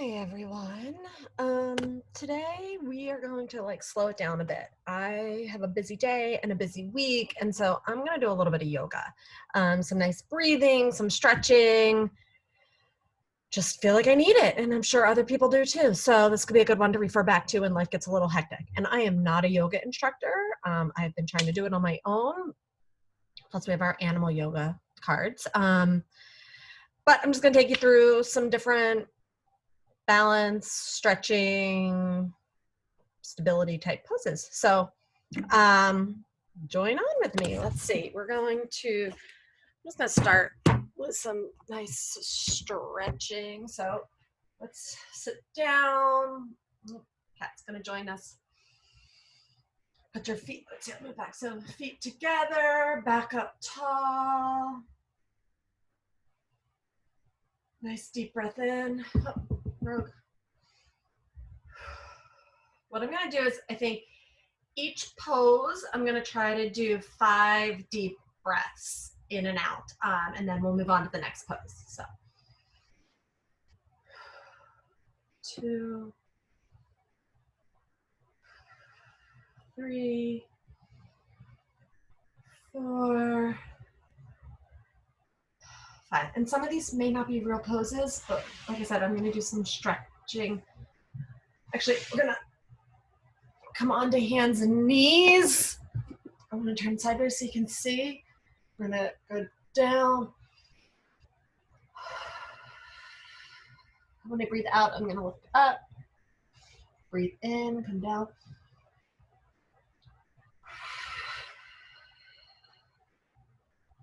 Hi everyone. Today we are going to slow it down a bit. I have a busy day and a busy week, and so I'm going to do a little bit of yoga. Some nice breathing, some stretching. Just feel like I need it, and I'm sure other people do too. So this could be a good one to refer back to when life gets a little hectic. And I am not a yoga instructor. I've been trying to do it on my own. Plus we have our animal yoga cards. But I'm just going to take you through some different balance, stretching, stability type poses. So join on with me. Let's see. I'm just going to start with some nice stretching. So let's sit down. Cat's going to join us. Put your feet, let's see, move back. So feet together, back up tall. Nice deep breath in. Oh, rogue. What I'm going to do is, I think each pose, I'm going to try to do 5 deep breaths in and out, and then we'll move on to the next pose. So 2, 3, 4, 5. And some of these may not be real poses, but like I said, I'm going to do some stretching. Actually, we're going to come onto hands and knees. I'm going to turn sideways so you can see. We're going to go down. When I breathe out, I'm going to lift up. Breathe in, come down.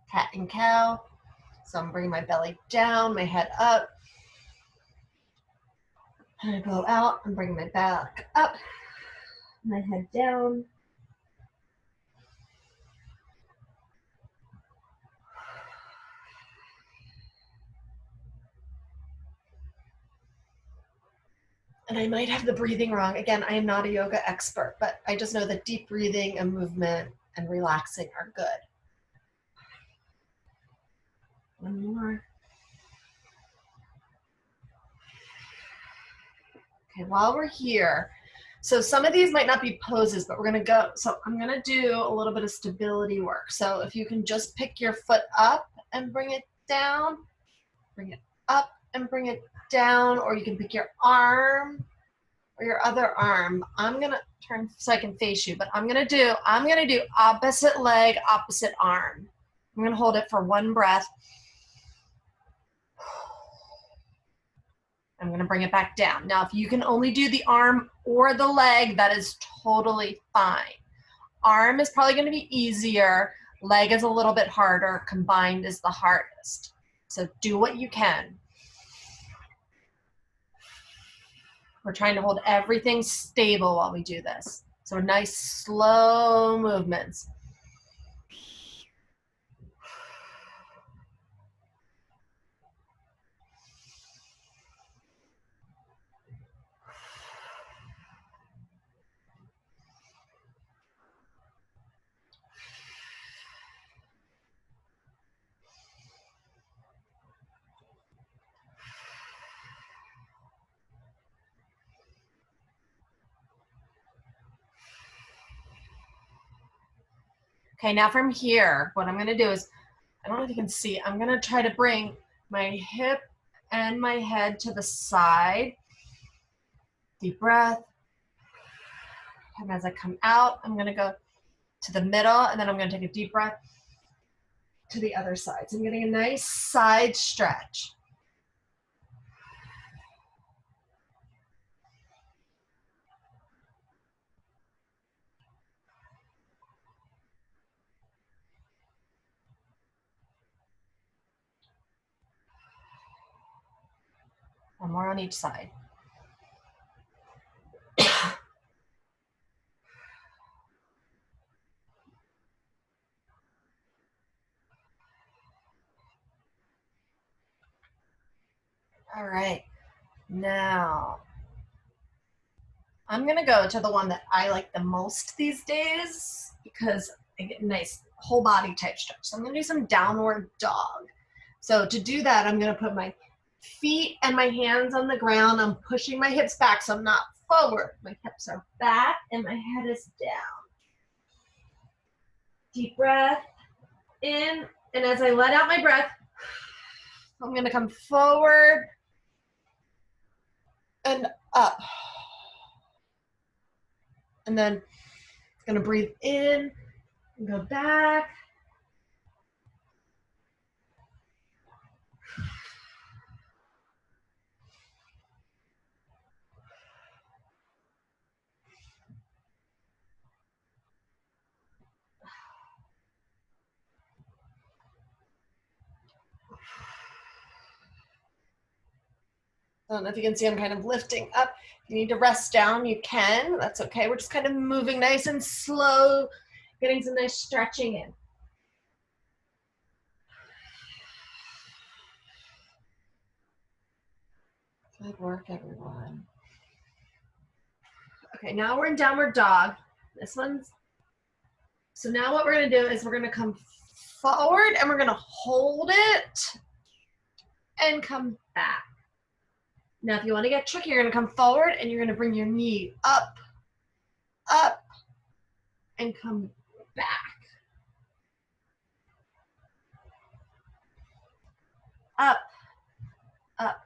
Cat and cow. So I'm bringing my belly down, my head up. And I blow out and bring my back up, my head down. And I might have the breathing wrong. Again, I am not a yoga expert, but I just know that deep breathing and movement and relaxing are good. One more. Okay, while we're here, so some of these might not be poses, but we're gonna go, so I'm gonna do a little bit of stability work. So if you can just pick your foot up and bring it down, bring it up and bring it down, or you can pick your arm or your other arm. I'm gonna turn so I can face you, but I'm gonna do opposite leg, opposite arm. I'm gonna hold it for 1 breath. I'm gonna bring it back down. Now, if you can only do the arm or the leg, that is totally fine. Arm is probably gonna be easier. Leg is a little bit harder. Combined is the hardest. So do what you can. We're trying to hold everything stable while we do this. So nice slow movements. Okay, now from here, what I'm gonna do is, I don't know if you can see, I'm gonna try to bring my hip and my head to the side. Deep breath. And as I come out, I'm gonna go to the middle, and then I'm gonna take a deep breath to the other side. So I'm getting a nice side stretch. One more on each side. All right, now I'm gonna go to the one that I like the most these days because I get a nice whole body type stretch. So I'm gonna do some downward dog. So to do that, I'm gonna put my feet and my hands on the ground. I'm pushing my hips back so I'm not forward. My hips are back and my head is down. Deep breath in, and as I let out my breath, I'm gonna come forward and up. And then I'm gonna breathe in and go back. I don't know if you can see I'm kind of lifting up. If you need to rest down, you can. That's okay. We're just kind of moving nice and slow, getting some nice stretching in. Good work, everyone. Okay, now we're in downward dog. So now what we're gonna do is we're gonna come forward and we're gonna hold it and come back. Now, if you wanna get tricky, you're gonna come forward and you're gonna bring your knee up, up, and come back. Up, up.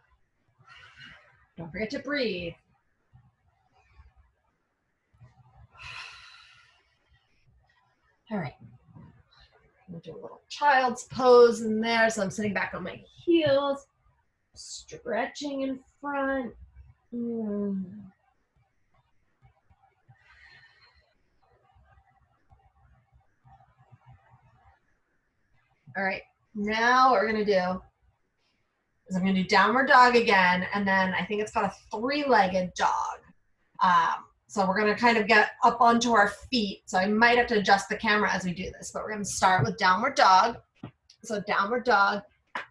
Don't forget to breathe. All right. I'm gonna do a little child's pose in there. So I'm sitting back on my heels, stretching in front. All right, now what we're gonna do is I'm gonna do downward dog again, and then I think it's got a three-legged dog. So we're gonna kind of get up onto our feet. So I might have to adjust the camera as we do this, but we're gonna start with downward dog. So downward dog,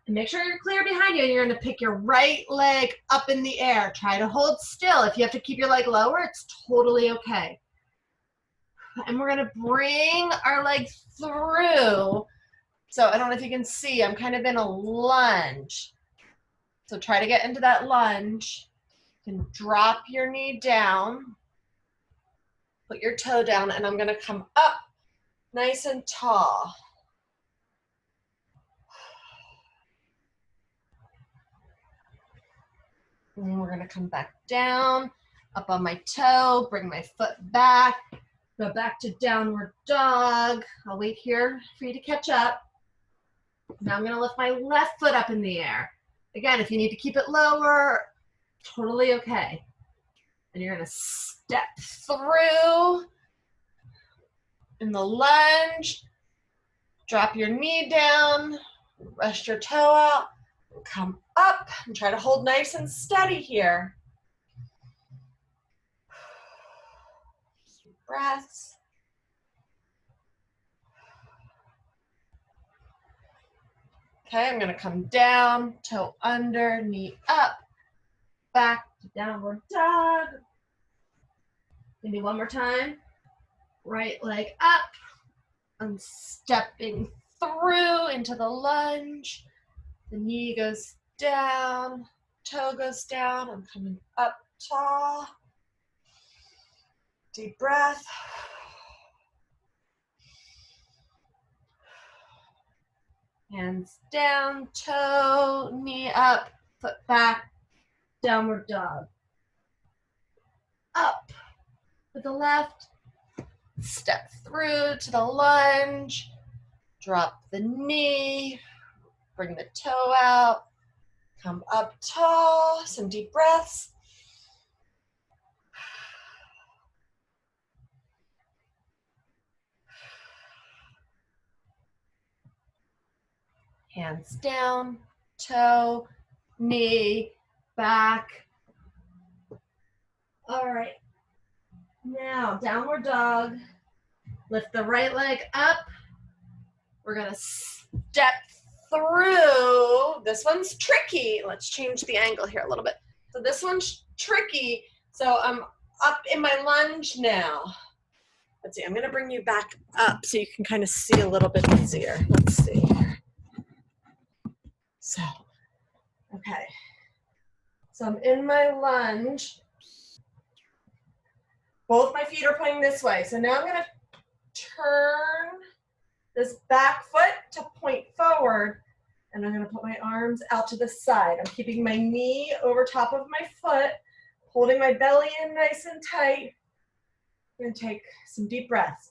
and make sure you're clear behind you, and you're gonna pick your right leg up in the air. Try to hold still. If you have to keep your leg lower, it's totally okay. And we're gonna bring our leg through. So I don't know if you can see, I'm kind of in a lunge. So try to get into that lunge. You can drop your knee down, put your toe down, and I'm gonna come up nice and tall. And then we're gonna come back down, up on my toe, bring my foot back, go back to downward dog. I'll wait here for you to catch up. Now I'm gonna lift my left foot up in the air. Again, if you need to keep it lower, totally okay. And you're gonna step through in the lunge, drop your knee down, rest your toe out, come up and try to hold nice and steady here. Deep breaths. Okay, I'm gonna come down, toe under, knee up, back to downward dog. Maybe one more time. Right leg up. I'm stepping through into the lunge. The knee goes down, toe goes down. I'm coming up tall. Deep breath. Hands down, toe, knee up, foot back, downward dog. Up with the left, step through to the lunge, drop the knee, bring the toe out, come up tall, some deep breaths. Hands down, toe, knee, back. All right, now downward dog. Lift the right leg up. We're gonna step through. This one's tricky. Let's change the angle here a little bit. So this one's tricky. So I'm up in my lunge now. Let's see, I'm gonna bring you back up so you can kind of see a little bit easier. Let's see. So Okay. So I'm in my lunge. Both my feet are pointing this way. So now I'm going to turn this back foot to point forward, and I'm going to put my arms out to the side. I'm keeping my knee over top of my foot, holding my belly in nice and tight. I'm going to take some deep breaths.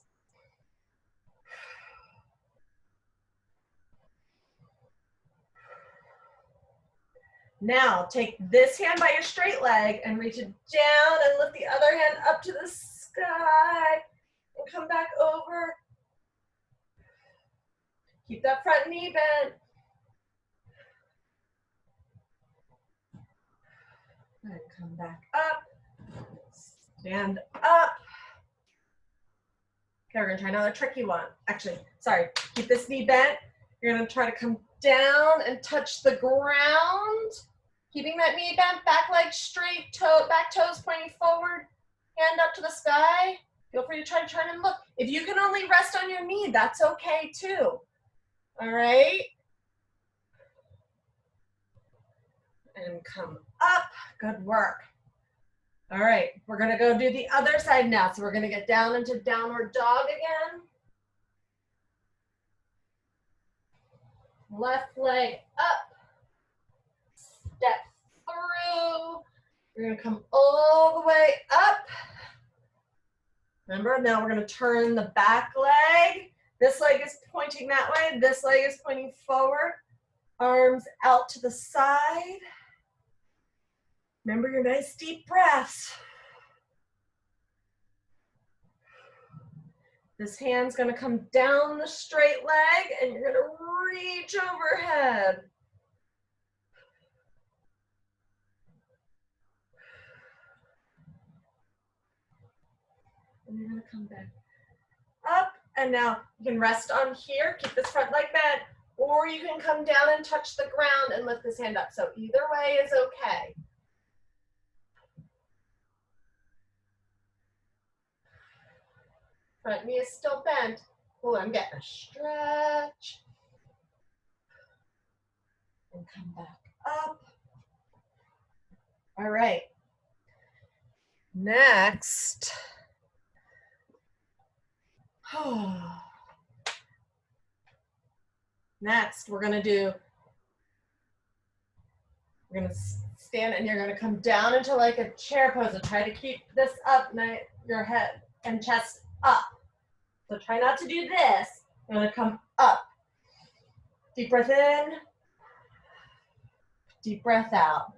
Now take this hand by your straight leg and reach it down and lift the other hand up to the sky and come back over. Keep that front knee bent. And come back up. Stand up. Okay, we're gonna try another tricky one. Actually, sorry, keep this knee bent. You're gonna try to come down and touch the ground. Keeping that knee bent, back leg straight, back toes pointing forward, hand up to the sky. Feel free to try to turn and look. If you can only rest on your knee, that's okay too. All right? And come up, good work. All right, we're gonna go do the other side now. So we're gonna get down into downward dog again. Left leg up, step through. We're gonna come all the way up. Remember, now we're gonna turn the back leg. This leg is pointing that way, this leg is pointing forward. Arms out to the side. Remember your nice deep breaths. This hand's gonna come down the straight leg and you're gonna reach overhead. And you're gonna come back up, and now you can rest on here, keep this front leg bent, or you can come down and touch the ground and lift this hand up. So either way is okay. Front knee is still bent. Oh, I'm getting a stretch. And come back up. All right. Next. Next, we're going to stand and you're going to come down into like a chair pose and try to keep this up, your head and chest up. So try not to do this. You're going to come up. Deep breath in. Deep breath out.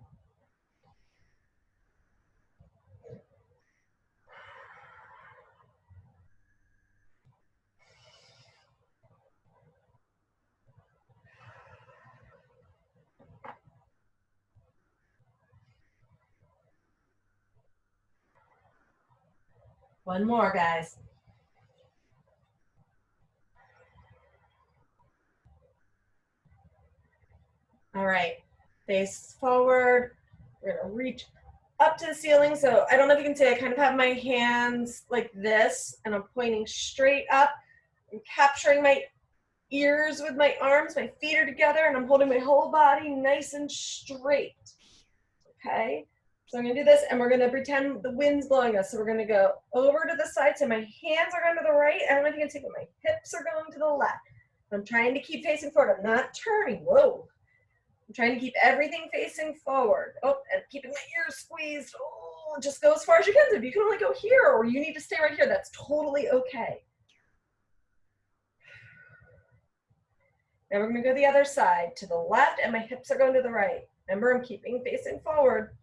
One more, guys. All right, face forward. We're gonna reach up to the ceiling. So I don't know if you can see, I kind of have my hands like this and I'm pointing straight up. I'm capturing my ears with my arms, my feet are together and I'm holding my whole body nice and straight, okay? So I'm gonna do this and we're gonna pretend the wind's blowing us. So we're gonna go over to the side. So my hands are going to the right. I don't know if you can see, but my hips are going to the left. I'm trying to keep facing forward. I'm not turning, whoa. I'm trying to keep everything facing forward. Oh, and keeping my ears squeezed. Oh, just go as far as you can. So if you can only go here or you need to stay right here, that's totally okay. Now we're gonna go the other side, to the left, and my hips are going to the right. Remember, I'm keeping facing forward.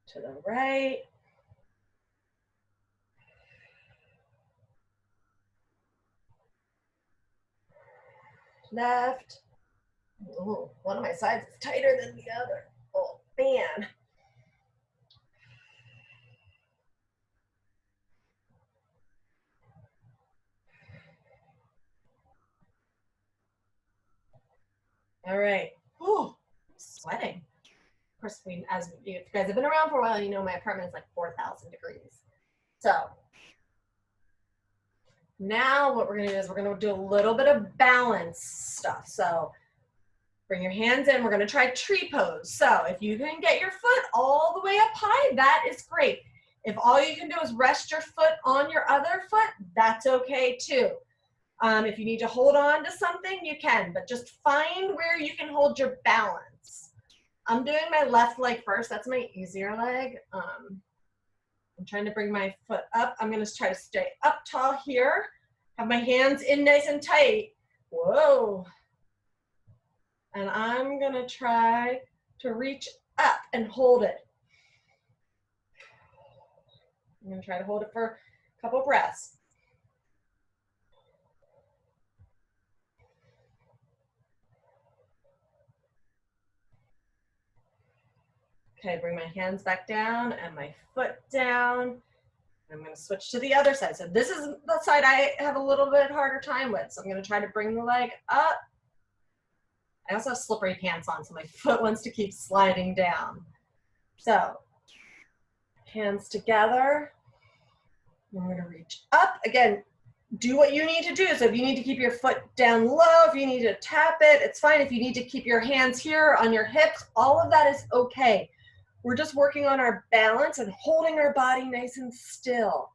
To the right. Left. Ooh, one of my sides is tighter than the other. Oh, man. All right. Ooh, sweating. Of course, as you guys have been around for a while, you know my apartment is like 4,000 degrees. So now what we're gonna do is we're gonna do a little bit of balance stuff. So bring your hands in. We're gonna try tree pose. So if you can get your foot all the way up high, that is great. If all you can do is rest your foot on your other foot, that's okay too. If you need to hold on to something, you can, but just find where you can hold your balance. I'm doing my left leg first. That's my easier leg. I'm trying to bring my foot up. I'm gonna try to stay up tall here. Have my hands in nice and tight. Whoa. And I'm gonna try to reach up and hold it. I'm gonna try to hold it for a couple breaths. Okay, bring my hands back down and my foot down. I'm going to switch to the other side. So this is the side I have a little bit harder time with. So I'm going to try to bring the leg up. I also have slippery pants on, so my foot wants to keep sliding down. So hands together. I'm going to reach up. Again, do what you need to do. So if you need to keep your foot down low, if you need to tap it, it's fine. If you need to keep your hands here on your hips, all of that is okay. We're just working on our balance and holding our body nice and still.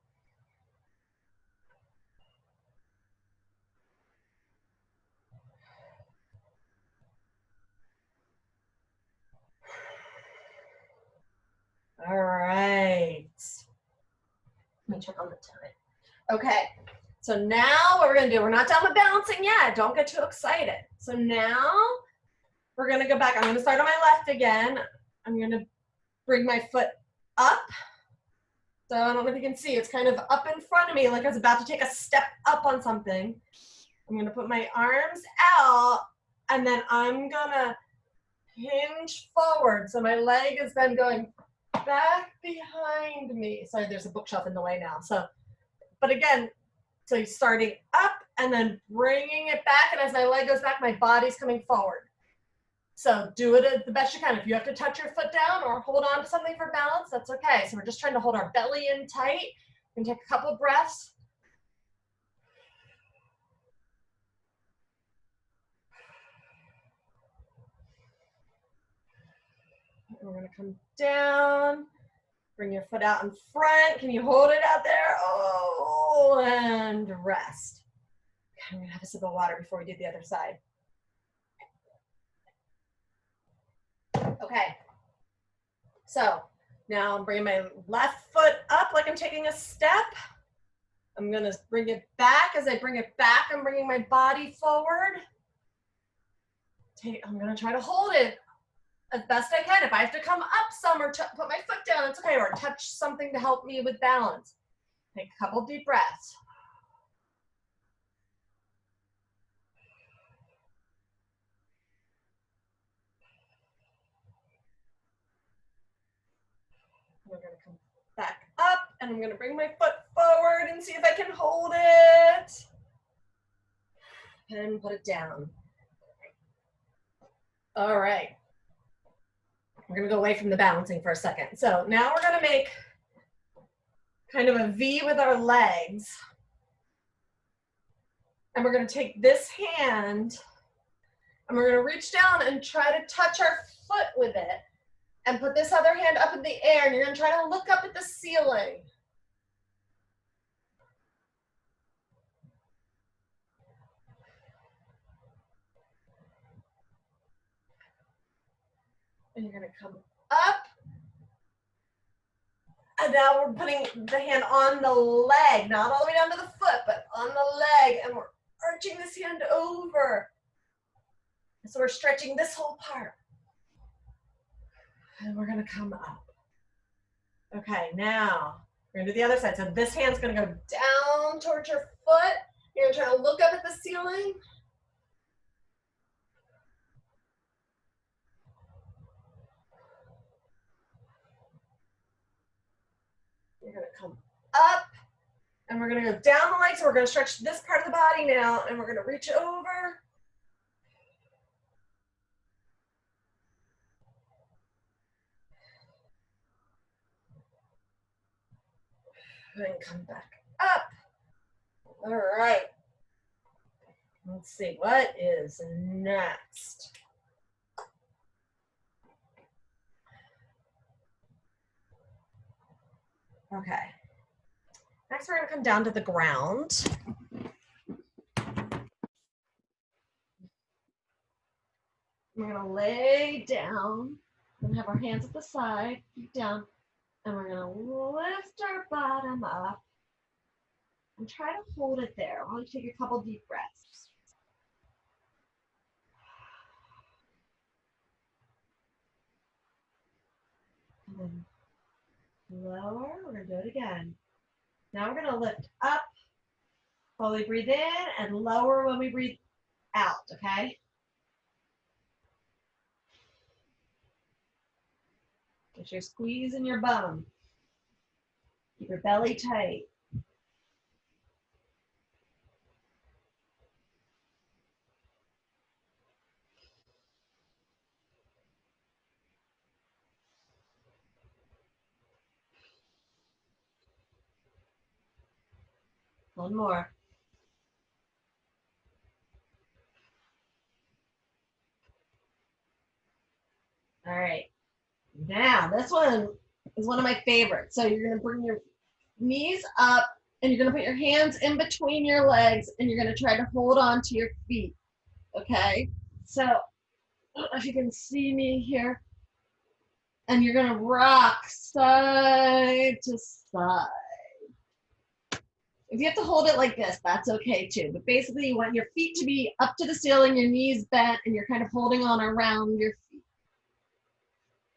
All right. Let me check on the time. Okay, so now what we're gonna do, we're not done with balancing yet. Don't get too excited. So now we're gonna go back. I'm gonna start on my left again. I'm gonna bring my foot up. So I don't know if you can see, it's kind of up in front of me like I was about to take a step up on something. I'm gonna put my arms out and then I'm gonna hinge forward. So my leg is then going back behind me. Sorry, there's a bookshelf in the way now. So, but again, so you're starting up and then bringing it back. And as my leg goes back, my body's coming forward. So do it the best you can. If you have to touch your foot down or hold on to something for balance, that's okay. So we're just trying to hold our belly in tight and take a couple breaths. And we're gonna come down, bring your foot out in front. Can you hold it out there? Oh, and rest. Okay, I'm gonna have a sip of water before we do the other side. Okay, so now I'm bringing my left foot up like I'm taking a step. I'm gonna bring it back. As I bring it back, I'm bringing my body forward. I'm gonna try to hold it as best I can. If I have to come up some or put my foot down, it's okay, or touch something to help me with balance. Take a couple deep breaths. We're gonna come back up and I'm gonna bring my foot forward and see if I can hold it. And put it down. All right. We're gonna go away from the balancing for a second. So now we're gonna make kind of a V with our legs. And we're gonna take this hand and we're gonna reach down and try to touch our foot with it. And put this other hand up in the air and you're gonna try to look up at the ceiling. And you're gonna come up. And now we're putting the hand on the leg, not all the way down to the foot, but on the leg. And we're arching this hand over. So we're stretching this whole part. And we're gonna come up. Okay, now we're gonna do the other side. So this hand's gonna go down towards your foot. You're gonna try to look up at the ceiling. You're gonna come up and we're gonna go down the leg. So we're gonna stretch this part of the body now and we're gonna reach over. go ahead and come back up. All right. Let's see, what is next? Okay. Next, we're going to come down to the ground. We're going to lay down and have our hands at the side, feet down, and we're going to lift our bottom up and try to hold it there. I'll take a couple deep breaths. And then lower, we're going to do it again. Now we're going to lift up, slowly breathe in, and lower when we breathe out, okay? Get your squeeze in your bum. Keep your belly tight. One more. All right. Now, this one is one of my favorites. So you're going to bring your knees up and you're going to put your hands in between your legs and you're going to try to hold on to your feet. Okay? So, I don't know if you can see me here. And you're going to rock side to side. If you have to hold it like this, that's okay too. But basically, you want your feet to be up to the ceiling, your knees bent, and you're kind of holding on around your feet.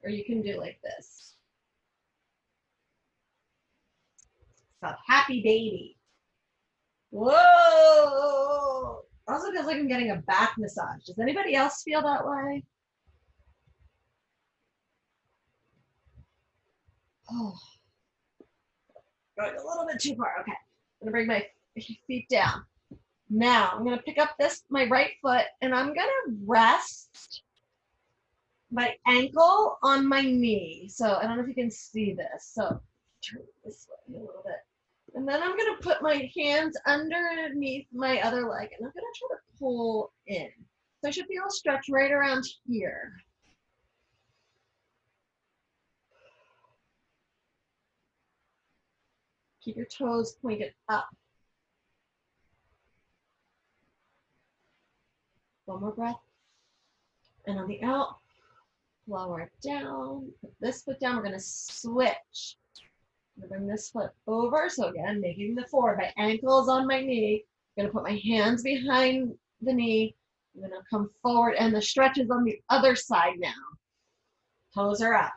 Or you can do like this. So happy baby. Whoa. Also feels like I'm getting a back massage. Does anybody else feel that way? Oh. Going a little bit too far. Okay. I'm gonna bring my feet down. Now I'm gonna pick up my right foot and I'm gonna rest my ankle on my knee. So I don't know if you can see this. So turn this way a little bit. And then I'm gonna put my hands underneath my other leg and I'm gonna try to pull in. So I should be able to stretch right around here. Keep your toes pointed up. One more breath. And on the out, lower it down. Put this foot down. We're going to switch. I'm going to bring this foot over. So again, making the forward. My ankle's on my knee. I'm going to put my hands behind the knee. I'm going to come forward. And the stretch is on the other side now. Toes are up.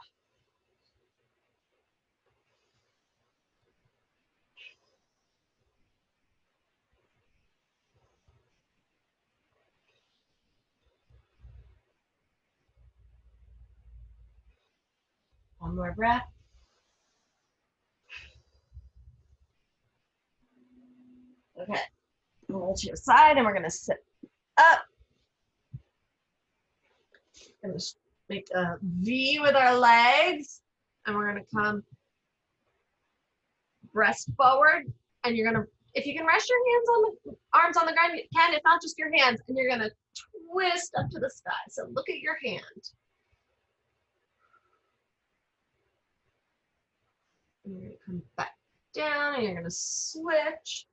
One more breath. Okay. Roll to your side and we're going to sit up. We're going to make a V with our legs. And we're going to come breast forward. And you're going to, if you can rest your hands on the arms on the ground, you can. If not, just your hands. And you're going to twist up to the sky. So look at your hand. And you're going to come back down and you're going to switch.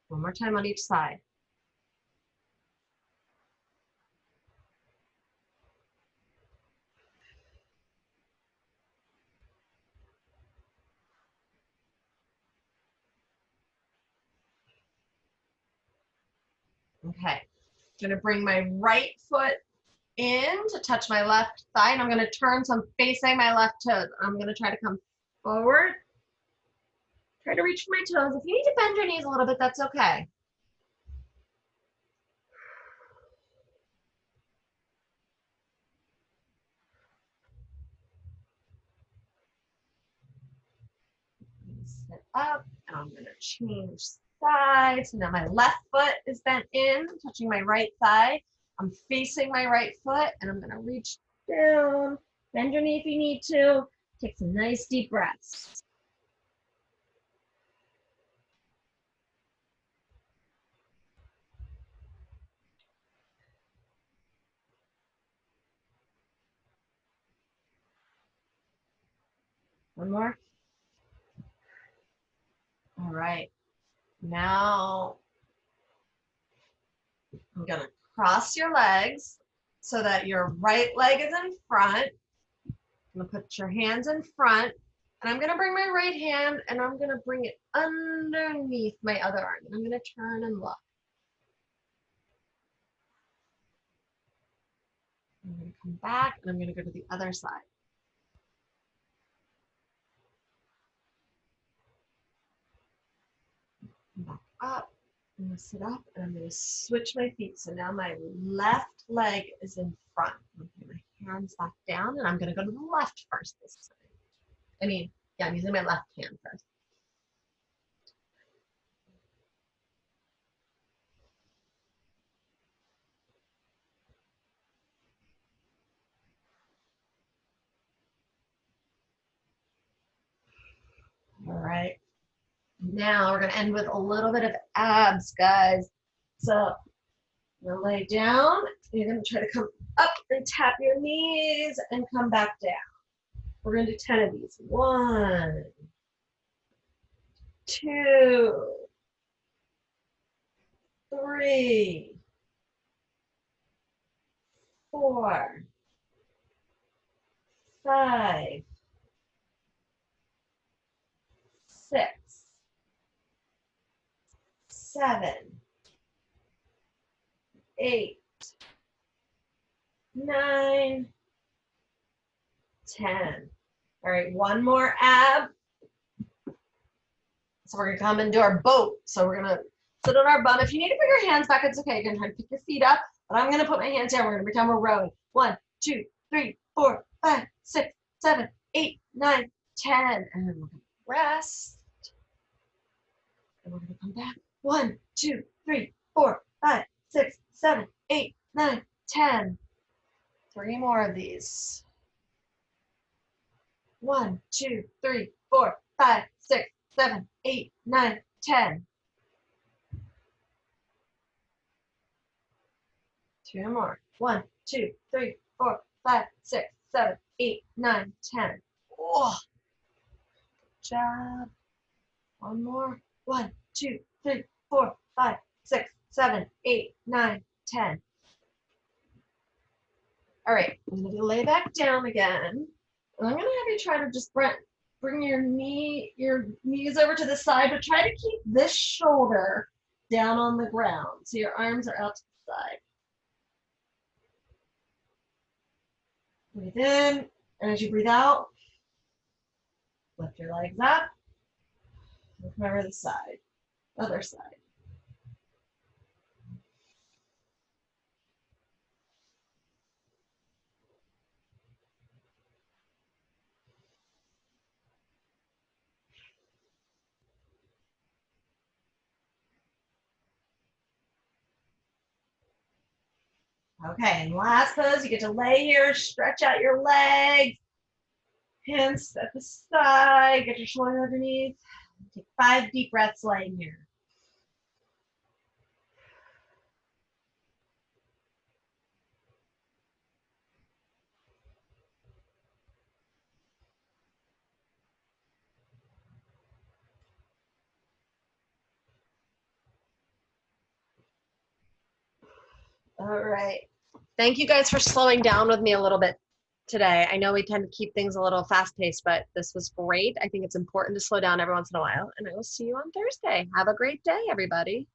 One more time on each side. Okay. I'm going to bring my right foot in to touch my left thigh, and I'm going to turn so I'm facing my left toes. I'm going to try to come forward. Try to reach for my toes. If you need to bend your knees a little bit, that's okay. Sit up, and I'm going to change sides. So now my left foot is bent in, touching my right thigh. I'm facing my right foot, and I'm going to reach down. Bend your knee if you need to. Take some nice deep breaths. One more. All right. Now I'm going to cross your legs so that your right leg is in front. I'm going to put your hands in front, and I'm going to bring my right hand and I'm going to bring it underneath my other arm. And I'm going to turn and look. I'm going to come back and I'm going to go to the other side. Back up. I'm going to sit up and I'm going to switch my feet. So now my left leg is in front. I'm going to put my hands back down and I'm going to go to the left first this time. I'm using my left hand first. All right. Now we're going to end with a little bit of abs, guys. So you'll lay down. You're going to try to come up and tap your knees and come back down. We're going to do 10 of these. 1, 2, 3, 4, 5, 6, 7, 8, 9, 10. All right, one more ab. So we're gonna come and do our boat. So we're gonna sit on our bum. If you need to put your hands back, it's okay. You're gonna try to pick your feet up, but I'm gonna put my hands down. We're gonna pretend we're rowing. 1, 2, 3, 4, 5, 6, 7, 8, 9, 10. And then we're gonna rest. And we're gonna come back. 1, 2, 3, 4, 5, 6, 7, 8, 9, 10. 3 more of these. 1, 2, 3, 4, 5, 6, 7, 8, 9, 10. 2 more. 1, 2, 3, 4, 5, 6, 7, 8, 9, 10. Oh, good job. One more. 1, 2, 3, 4, 5, 6, 7, 8, 9, 10. All right, I'm going to lay back down again. And I'm going to have you try to just bring your knees over to the side, but try to keep this shoulder down on the ground. So your arms are out to the side. Breathe in, and as you breathe out, lift your legs up. Look over the side, other side. Okay, and last pose, you get to lay here, stretch out your legs, hands at the side, get your shoulder underneath. Take 5 deep breaths laying here. All right. Thank you guys for slowing down with me a little bit today. I know we tend to keep things a little fast paced, but this was great. I think it's important to slow down every once in a while, and I will see you on Thursday. Have a great day, everybody.